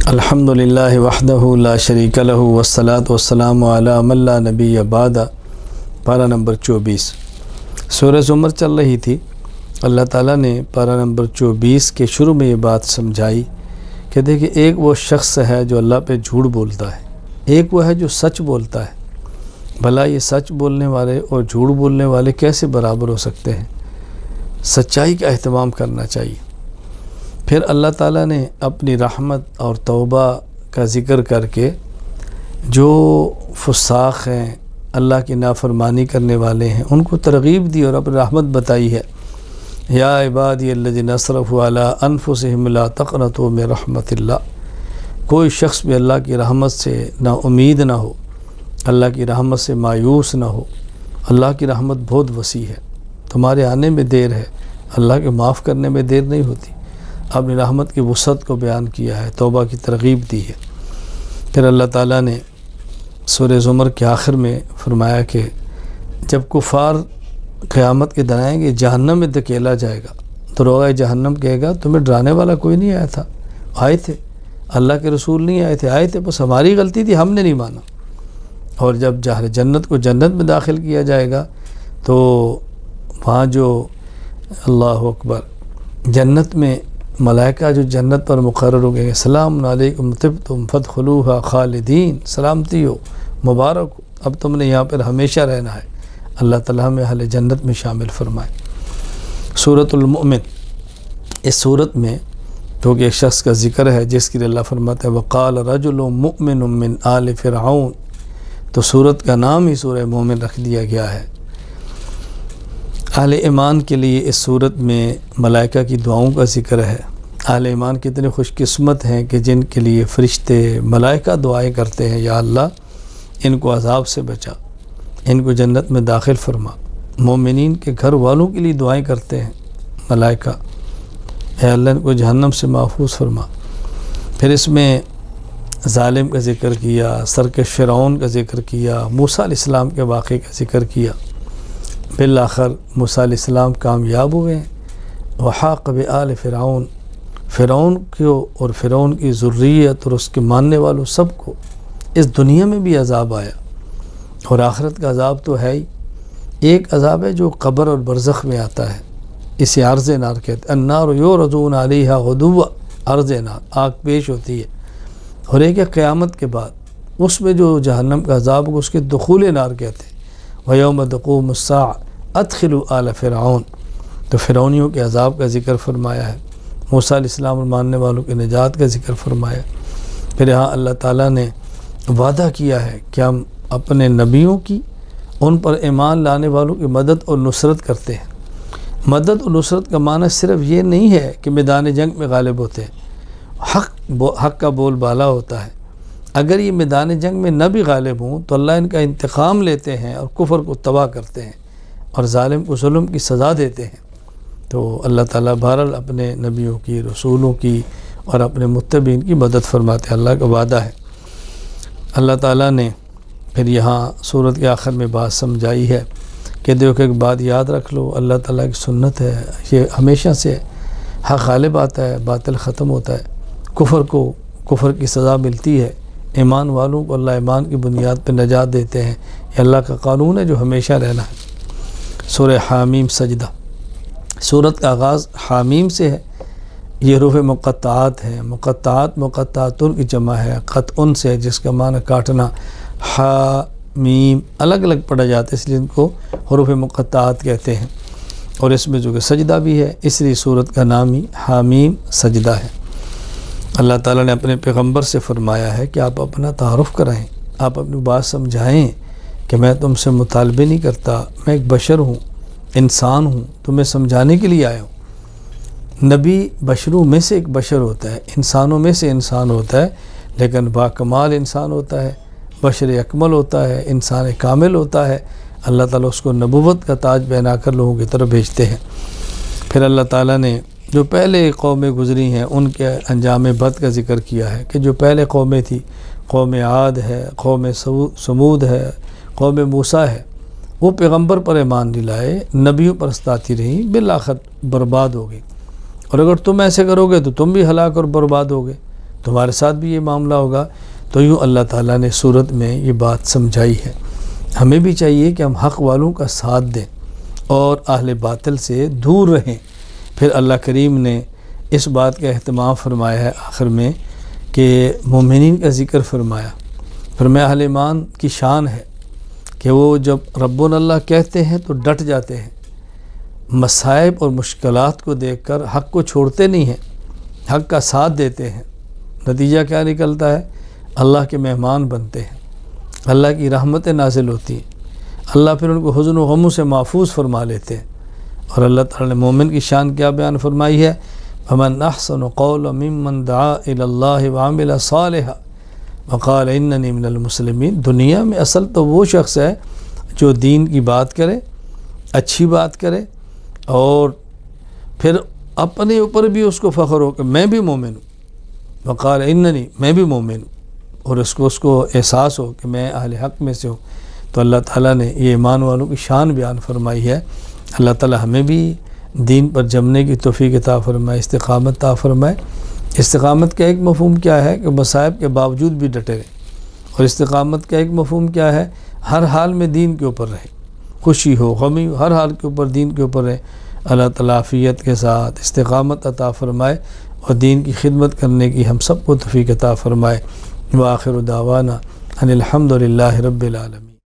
الحمدللہ وحدہ لا شریک لہ والصلاة والسلام علی من لا نبی بعد۔ پارہ نمبر 24 سورہ زمر چل رہی تھی۔ اللہ تعالیٰ نے پارہ نمبر 24 کے شروع میں یہ بات سمجھائی کہ دیکھیں، ایک وہ شخص ہے جو اللہ پہ جھوٹ بولتا ہے، ایک وہ ہے جو سچ بولتا ہے۔ بھلا یہ سچ بولنے والے اور جھوٹ بولنے والے کیسے برابر ہو سکتے ہیں؟ سچائی کا اہتمام کرنا چاہیے۔ پھر اللہ تعالیٰ نے اپنی رحمت اور توبہ کا ذکر کر کے جو فساق ہیں، اللہ کی نافرمانی کرنے والے ہیں، ان کو ترغیب دی اور اپنی رحمت بتائی ہے۔ یا عبادی الذین اسرفوا علی انفسہم لا تقنطوا من رحمت اللہ۔ کوئی شخص بھی اللہ کی رحمت سے نا امید نہ ہو، اللہ کی رحمت سے مایوس نہ ہو۔ اللہ کی رحمت بہت وسیع ہے، تمہارے آنے میں دیر ہے، اللہ کے معاف کرنے میں دیر نہیں ہوتی۔ اپنی رحمت کی وسعت کو بیان کیا ہے، توبہ کی ترغیب دی ہے۔ پھر اللہ تعالیٰ نے سورہ زمر کے آخر میں فرمایا کہ جب کفار قیامت کے دن آئیں گے، جہنم میں دھکیلا جائے گا، دروغہ جہنم کہے گا تمہیں ڈرانے والا کوئی نہیں آیا تھا، آئے تھے اللہ کے رسول نہیں آئے تھے بس ہماری غلطی تھی، ہم نے نہیں مانا۔ اور جب اہل جنت کو جنت میں داخل کیا جائے گا تو وہاں جو اللہ اکبر جنت میں ملائکہ جو جنت پر مقرر ہو گئے، سلام علیکم طبتم فادخلوها خالدین، سلامتی ہو، مبارک ہو، اب تم نے یہاں پر ہمیشہ رہنا ہے۔ اللہ تعالیٰ ہمیں اہل جنت میں شامل فرمائے۔ سورۃ المؤمن، اس صورت میں جو کہ ایک شخص کا ذکر ہے جس کے لیے اللہ فرماتا ہے وقال رجل مؤمن من آل فرعون، تو صورت کا نام ہی سورہ مومن رکھ دیا گیا ہے۔ اہل ایمان کے لیے اس صورت میں ملائکہ کی دعاؤں کا ذکر ہے۔ اہل ایمان کتنے خوش قسمت ہیں کہ جن کے لیے فرشتے ملائکہ دعائیں کرتے ہیں، یا اللہ ان کو عذاب سے بچا، ان کو جنت میں داخل فرما۔ مومنین کے گھر والوں کے لیے دعائیں کرتے ہیں ملائکہ، اے اللہ ان کو جہنم سے محفوظ فرما۔ پھر اس میں ظالم کا ذکر کیا، سرکش فرعون کا ذکر کیا، موسیٰ علیہ السلام کے واقعے کا ذکر کیا۔ بالآخر موسیٰ علیہ السلام کامیاب ہوئے ہیں۔ وحاق بآل فرعون، فرعون کو اور فرعون کی ذریت اور اس کے ماننے والوں سب کو اس دنیا میں بھی عذاب آیا، اور آخرت کا عذاب تو ہے ہی۔ ایک عذاب ہے جو قبر اور برزخ میں آتا ہے، اسے عرض نار کہتے ہیں۔ النار یعرضون علیہا غدوا، عرض نار، آگ پیش ہوتی ہے۔ اور ایک ہے قیامت کے بعد، اس میں جو جہنم کا عذاب کو اس کے دخول نار کہتے ہیں۔ وَيَوْمَ تَقُومُ السَّاعَةُ أَدْخِلُوا آلَ فِرْعَوْنَ، تو فرعونیوں کے عذاب کا ذکر فرمایا ہے۔ موسیٰ علیہ السلام اور ماننے والوں کے نجات کا ذکر فرمایا۔ پھر یہاں اللہ تعالیٰ نے وعدہ کیا ہے کہ ہم اپنے نبیوں کی، ان پر ایمان لانے والوں کی مدد اور نصرت کرتے ہیں۔ مدد اور نصرت کا معنی صرف یہ نہیں ہے کہ میدان جنگ میں غالب ہوتے ہیں، حق کا بول بالا ہوتا ہے۔ اگر یہ میدان جنگ میں نہ بھی غالب ہوں تو اللہ ان کا انتقام لیتے ہیں اور کفر کو تباہ کرتے ہیں اور ظالم کو ظلم کی سزا دیتے ہیں۔ تو اللہ تعالیٰ بہرحال اپنے نبیوں کی، رسولوں کی اور اپنے متبعین کی مدد فرماتے ہیں، اللہ کا وعدہ ہے۔ اللہ تعالیٰ نے پھر یہاں سورت کے آخر میں بات سمجھائی ہے کہ دیکھو ایک بات یاد رکھ لو، اللہ تعالیٰ کی سنت ہے، یہ ہمیشہ سے حق غالب آتا ہے، باطل ختم ہوتا ہے، کفر کو کفر کی سزا ملتی ہے، ایمان والوں کو اللہ ایمان کی بنیاد پہ نجات دیتے ہیں۔ یہ اللہ کا قانون ہے جو ہمیشہ رہنا ہے۔ سورہ حامیم سجدہ، سورت کا آغاز حامیم سے ہے۔ یہ حروف مقطعات ہیں، مقطعاتن کی جمع ہے، قطعن سے ہے جس کا معنی کاٹنا۔ حامیم الگ الگ پڑھا جاتا ہے، اس لیے ان کو حروف مقطعات کہتے ہیں۔ اور اس میں جو کہ سجدہ بھی ہے، اس لیے سورت کا نام ہی حامیم سجدہ ہے۔ اللہ تعالیٰ نے اپنے پیغمبر سے فرمایا ہے کہ آپ اپنا تعارف کرائیں، آپ اپنی بات سمجھائیں کہ میں تم سے مطالبے نہیں کرتا، میں ایک بشر ہوں، انسان ہوں، تمہیں سمجھانے کے لیے آیا ہوں۔ نبی بشروں میں سے ایک بشر ہوتا ہے، انسانوں میں سے انسان ہوتا ہے، لیکن باکمال انسان ہوتا ہے، بشر اکمل ہوتا ہے، انسان کامل ہوتا ہے۔ اللہ تعالیٰ اس کو نبوت کا تاج پہنا کر لوگوں کی طرف بھیجتے ہیں۔ پھر اللہ تعالیٰ نے جو پہلے قومیں گزری ہیں ان کے انجام بد کا ذکر کیا ہے کہ جو پہلے قومیں تھی، قوم عاد ہے، قوم سمود ہے، قوم موسیٰ ہے، وہ پیغمبر پر ایمان نہیں لائے، نبیوں پر استاتی رہیں، بالآخر برباد ہو گئی۔ اور اگر تم ایسے کرو گے تو تم بھی ہلاک اور برباد ہوگے۔ تمہارے ساتھ بھی یہ معاملہ ہوگا۔ تو یوں اللہ تعالیٰ نے سورت میں یہ بات سمجھائی ہے۔ ہمیں بھی چاہیے کہ ہم حق والوں کا ساتھ دیں اور اہل باطل سے دور رہیں۔ پھر اللہ کریم نے اس بات کا اہتمام فرمایا ہے آخر میں کہ مومنین کا ذکر فرمایا۔ فرمایا اہل ایمان کی شان ہے کہ وہ جب ربنا اللہ کہتے ہیں تو ڈٹ جاتے ہیں، مصائب اور مشکلات کو دیکھ کر حق کو چھوڑتے نہیں ہیں، حق کا ساتھ دیتے ہیں۔ نتیجہ کیا نکلتا ہے؟ اللہ کے مہمان بنتے ہیں، اللہ کی رحمتیں نازل ہوتی ہیں، اللہ پھر ان کو حزن و غموں سے محفوظ فرما لیتے ہیں۔ اور اللہ تعالیٰ نے مومن کی شان کیا بیان فرمائی ہے؟ فَمَنْ أَحْسَنُ قَوْلًا مِّمَّنْ دَعَا إِلَى اللَّهِ وَعَمِلَ صَالِحًا وَقَالَ إِنَّنِي مِنَ الْمُسْلِمِينَ۔ دنیا میں اصل تو وہ شخص ہے جو دین کی بات کرے، اچھی بات کرے، اور پھر اپنے اوپر بھی اس کو فخر ہو کہ میں بھی مومن ہوں، وقال اننی، میں بھی مومن ہوں، اور اس کو احساس ہو کہ میں اہل حق میں سے ہوں۔ تو اللہ تعالیٰ نے یہ ایمان والوں کی شان بیان فرمائی ہے۔ اللہ تعالیٰ ہمیں بھی دین پر جمنے کی توفیق عطا فرمائے، استقامت عطا فرمائے۔ استقامت کا ایک مفہوم کیا ہے کہ مصائب کے باوجود بھی ڈٹے رہیں، اور استقامت کا ایک مفہوم کیا ہے؟ ہر حال میں دین کے اوپر رہیں، خوشی ہو غمی ہو، ہر حال کے اوپر دین کے اوپر رہیں۔ اللہ تعالیٰ عافیت کے ساتھ استقامت عطا فرمائے اور دین کی خدمت کرنے کی ہم سب کو توفیق عطا فرمائے۔ وآخر دعوانا ان الحمد للہ رب العالمین۔